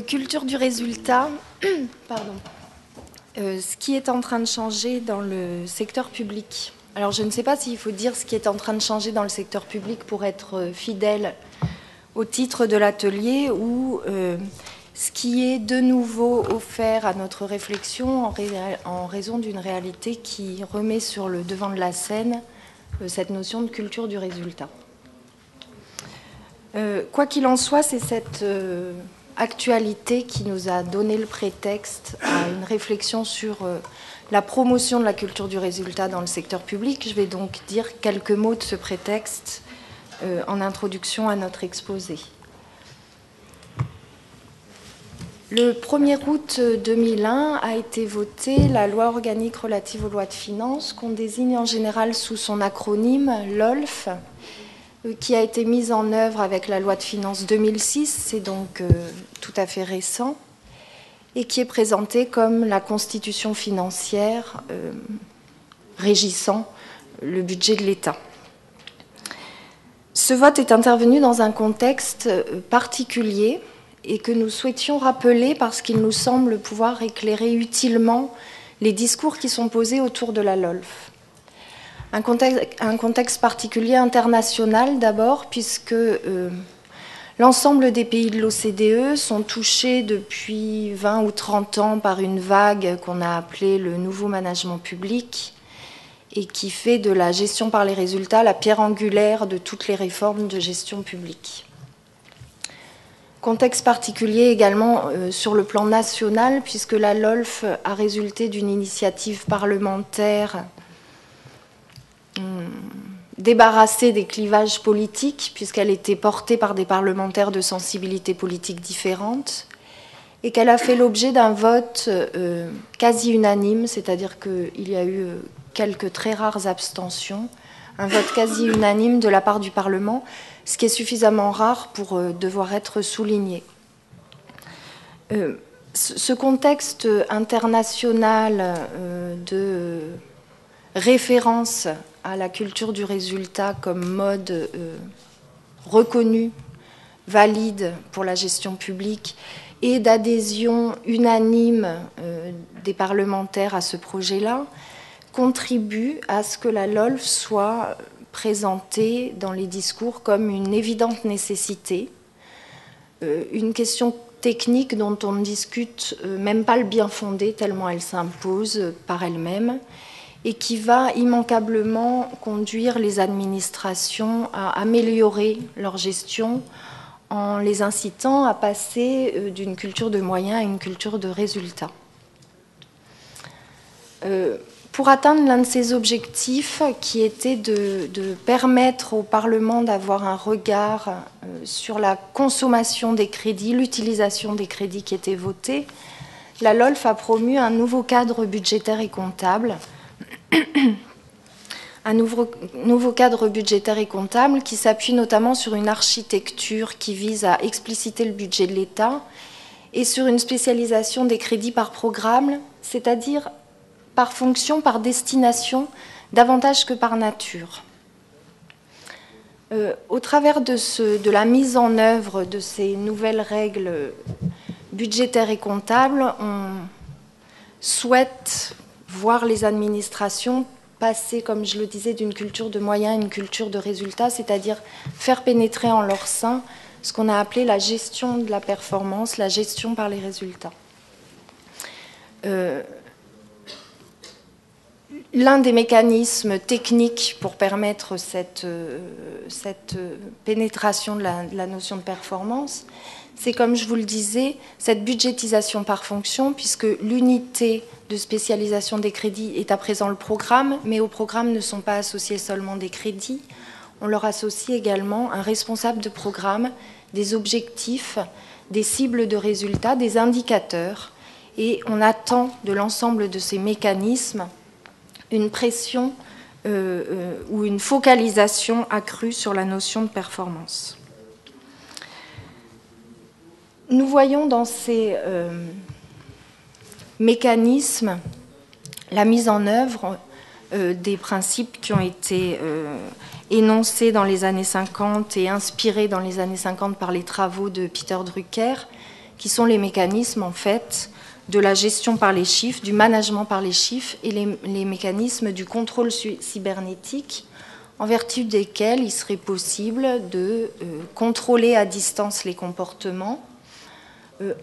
Culture du résultat, pardon. Ce qui est en train de changer dans le secteur public. Alors je ne sais pas s'il faut dire ce qui est en train de changer dans le secteur public pour être fidèle au titre de l'atelier ou ce qui est de nouveau offert à notre réflexion en raison d'une réalité qui remet sur le devant de la scène cette notion de culture du résultat. Quoi qu'il en soit, c'est cette actualité qui nous a donné le prétexte à une réflexion sur la promotion de la culture du résultat dans le secteur public. Je vais donc dire quelques mots de ce prétexte en introduction à notre exposé. Le 1er août 2001 a été votée la loi organique relative aux lois de finances, qu'on désigne en général sous son acronyme LOLF, qui a été mise en œuvre avec la loi de finances 2006, c'est donc tout à fait récent, et qui est présentée comme la constitution financière régissant le budget de l'État. Ce vote est intervenu dans un contexte particulier et que nous souhaitions rappeler parce qu'il nous semble pouvoir éclairer utilement les discours qui sont posés autour de la LOLF. Un contexte particulier international d'abord, puisque l'ensemble des pays de l'OCDE sont touchés depuis 20 ou 30 ans par une vague qu'on a appelée le nouveau management public et qui fait de la gestion par les résultats la pierre angulaire de toutes les réformes de gestion publique. Contexte particulier également sur le plan national, puisque la LOLF a résulté d'une initiative parlementaire débarrassée des clivages politiques, puisqu'elle était portée par des parlementaires de sensibilités politiques différentes, et qu'elle a fait l'objet d'un vote quasi unanime, c'est-à-dire qu'il y a eu quelques très rares abstentions, un vote quasi unanime de la part du Parlement, ce qui est suffisamment rare pour devoir être souligné. Ce contexte international de référence à la culture du résultat comme mode reconnu, valide pour la gestion publique et d'adhésion unanime des parlementaires à ce projet-là, contribue à ce que la LOLF soit présentée dans les discours comme une évidente nécessité, une question technique dont on ne discute même pas le bien fondé tellement elle s'impose par elle-même, et qui va immanquablement conduire les administrations à améliorer leur gestion en les incitant à passer d'une culture de moyens à une culture de résultats. Pour atteindre l'un de ces objectifs, qui était de permettre au Parlement d'avoir un regard sur la consommation des crédits, l'utilisation des crédits qui étaient votés, la LOLF a promu un nouveau cadre budgétaire et comptable, un nouveau cadre budgétaire et comptable qui s'appuie notamment sur une architecture qui vise à expliciter le budget de l'État et sur une spécialisation des crédits par programme, c'est-à-dire par fonction, par destination, davantage que par nature. Au travers de la mise en œuvre de ces nouvelles règles budgétaires et comptables, on souhaite voir les administrations passer, comme je le disais, d'une culture de moyens à une culture de résultats, c'est-à-dire faire pénétrer en leur sein ce qu'on a appelé la gestion de la performance, la gestion par les résultats. L'un des mécanismes techniques pour permettre cette pénétration de la notion de performance, c'est, comme je vous le disais, cette budgétisation par fonction, puisque l'unité de spécialisation des crédits est à présent le programme, mais au programme ne sont pas associés seulement des crédits, on leur associe également un responsable de programme, des objectifs, des cibles de résultats, des indicateurs, et on attend de l'ensemble de ces mécanismes une pression ou une focalisation accrue sur la notion de performance. Nous voyons dans ces mécanismes la mise en œuvre des principes qui ont été énoncés dans les années 50 et inspirés dans les années 50 par les travaux de Peter Drucker, qui sont les mécanismes, en fait, de la gestion par les chiffres, du management par les chiffres et les mécanismes du contrôle cybernétique, en vertu desquels il serait possible de contrôler à distance les comportements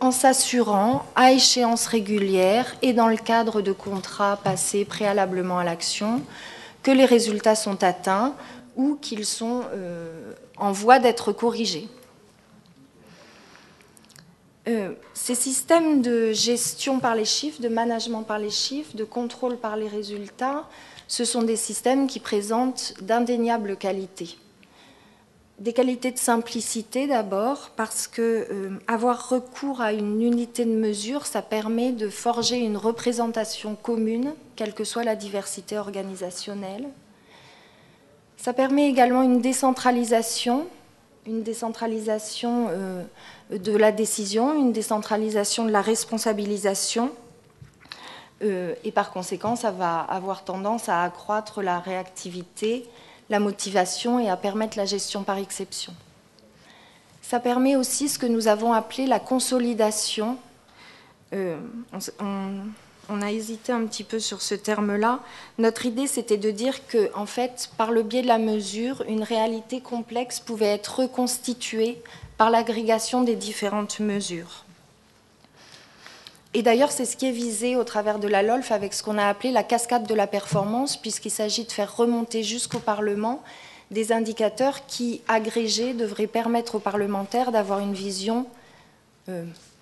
en s'assurant, à échéance régulière et dans le cadre de contrats passés préalablement à l'action, que les résultats sont atteints ou qu'ils sont en voie d'être corrigés. Ces systèmes de gestion par les chiffres, de management par les chiffres, de contrôle par les résultats, ce sont des systèmes qui présentent d'indéniables qualités. Des qualités de simplicité d'abord, parce que avoir recours à une unité de mesure, ça permet de forger une représentation commune, quelle que soit la diversité organisationnelle. Ça permet également une décentralisation de la décision, une décentralisation de la responsabilisation, et par conséquent, ça va avoir tendance à accroître la réactivité, la motivation et à permettre la gestion par exception. Ça permet aussi ce que nous avons appelé la consolidation. On a hésité un petit peu sur ce terme-là. Notre idée, c'était de dire que, en fait, par le biais de la mesure, une réalité complexe pouvait être reconstituée par l'agrégation des différentes mesures. Et d'ailleurs, c'est ce qui est visé au travers de la LOLF avec ce qu'on a appelé la cascade de la performance, puisqu'il s'agit de faire remonter jusqu'au Parlement des indicateurs qui, agrégés, devraient permettre aux parlementaires d'avoir une vision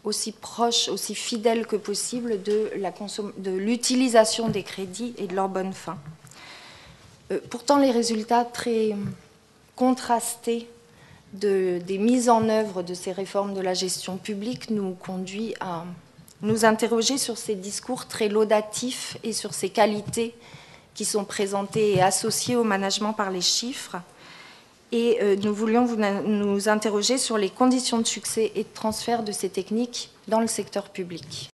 aussi proche, aussi fidèle que possible de l'utilisation des crédits et de leur bonne fin. Pourtant, les résultats très contrastés des mises en œuvre de ces réformes de la gestion publique nous conduisent à nous interroger sur ces discours très laudatifs et sur ces qualités qui sont présentées et associées au management par les chiffres. Et nous voulions nous interroger sur les conditions de succès et de transfert de ces techniques dans le secteur public.